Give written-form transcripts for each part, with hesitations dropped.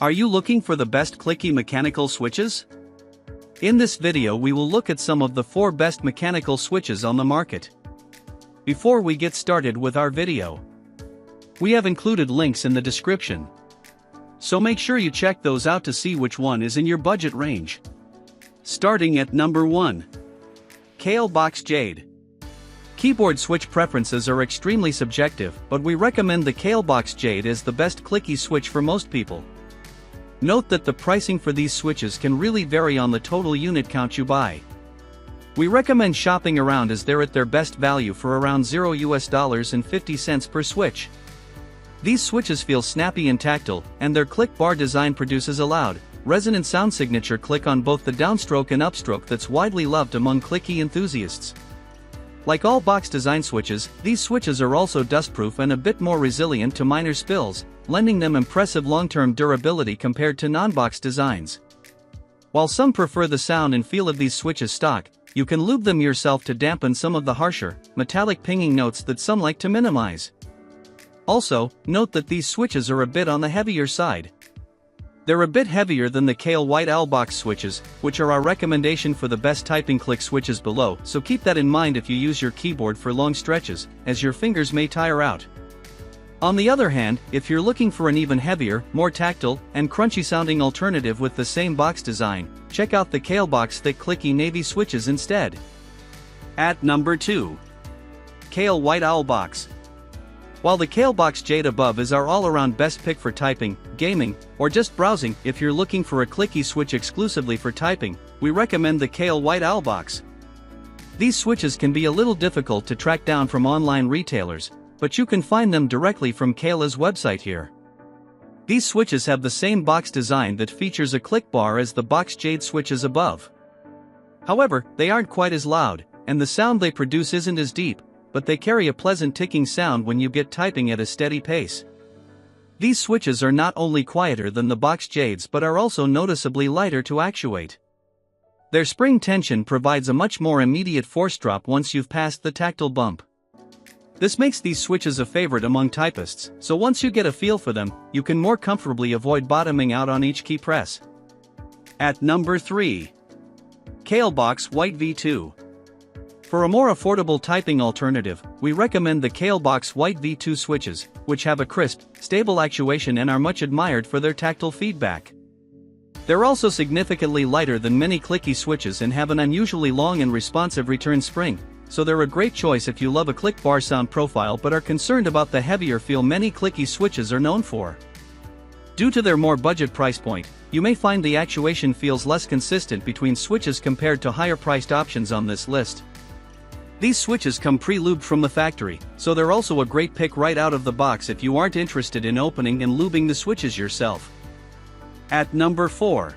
Are you looking for the best clicky mechanical switches? In this video we will look at some of the 4 best mechanical switches on the market. Before we get started with our video, we have included links in the description, so make sure you check those out to see which one is in your budget range. Starting at number 1. Box Jade. Keyboard switch preferences are extremely subjective, but we recommend the Box Jade as the best clicky switch for most people. Note that the pricing for these switches can really vary on the total unit count you buy. We recommend shopping around as they're at their best value for around $0.50 per switch. These switches feel snappy and tactile, and their click bar design produces a loud, resonant sound signature click on both the downstroke and upstroke that's widely loved among clicky enthusiasts. Like all box design switches, these switches are also dustproof and a bit more resilient to minor spills, lending them impressive long-term durability compared to non-box designs. While some prefer the sound and feel of these switches stock, you can lube them yourself to dampen some of the harsher, metallic pinging notes that some like to minimize. Also, note that these switches are a bit on the heavier side. They're a bit heavier than the White Owl box switches, which are our recommendation for the best typing click switches below, so keep that in mind if you use your keyboard for long stretches, as your fingers may tire out. On the other hand, if you're looking for an even heavier, more tactile, and crunchy sounding alternative with the same box design, check out the Box thick clicky navy switches instead. At number 2. White Owl box. While the Box Jade above is our all-around best pick for typing, gaming, or just browsing, if you're looking for a clicky switch exclusively for typing, we recommend the White Owl box. These switches can be a little difficult to track down from online retailers, but you can find them directly from Kayla's website here. These switches have the same box design that features a click bar as the Box Jade switches above. However, they aren't quite as loud, and the sound they produce isn't as deep, but they carry a pleasant ticking sound when you get typing at a steady pace. These switches are not only quieter than the Box Jades but are also noticeably lighter to actuate. Their spring tension provides a much more immediate force drop once you've passed the tactile bump. This makes these switches a favorite among typists, so once you get a feel for them, you can more comfortably avoid bottoming out on each key press. At number 3. Box White V2. For a more affordable typing alternative, we recommend the Box White V2 switches, which have a crisp, stable actuation and are much admired for their tactile feedback. They're also significantly lighter than many clicky switches and have an unusually long and responsive return spring, so they're a great choice if you love a click bar sound profile but are concerned about the heavier feel many clicky switches are known for. Due to their more budget price point, you may find the actuation feels less consistent between switches compared to higher-priced options on this list. These switches come pre-lubed from the factory, so they're also a great pick right out of the box if you aren't interested in opening and lubing the switches yourself. At number 4.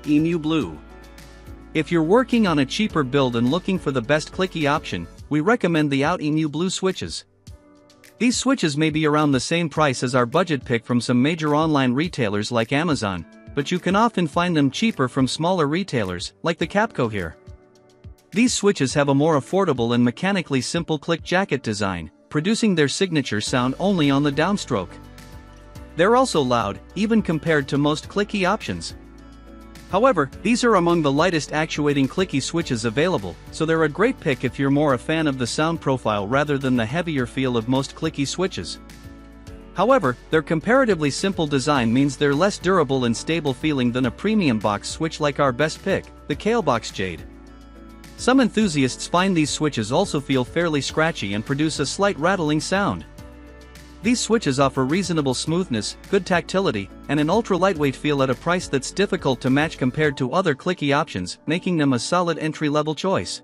Emu Blue. If you're working on a cheaper build and looking for the best clicky option, we recommend the Emu Blue switches. These switches may be around the same price as our budget pick from some major online retailers like Amazon, but you can often find them cheaper from smaller retailers, like the Capco here. These switches have a more affordable and mechanically simple click jacket design, producing their signature sound only on the downstroke. They're also loud, even compared to most clicky options. However, these are among the lightest actuating clicky switches available, so they're a great pick if you're more a fan of the sound profile rather than the heavier feel of most clicky switches. However, their comparatively simple design means they're less durable and stable feeling than a premium box switch like our best pick, the Box Jade. Some enthusiasts find these switches also feel fairly scratchy and produce a slight rattling sound. These switches offer reasonable smoothness, good tactility, and an ultra-lightweight feel at a price that's difficult to match compared to other clicky options, making them a solid entry-level choice.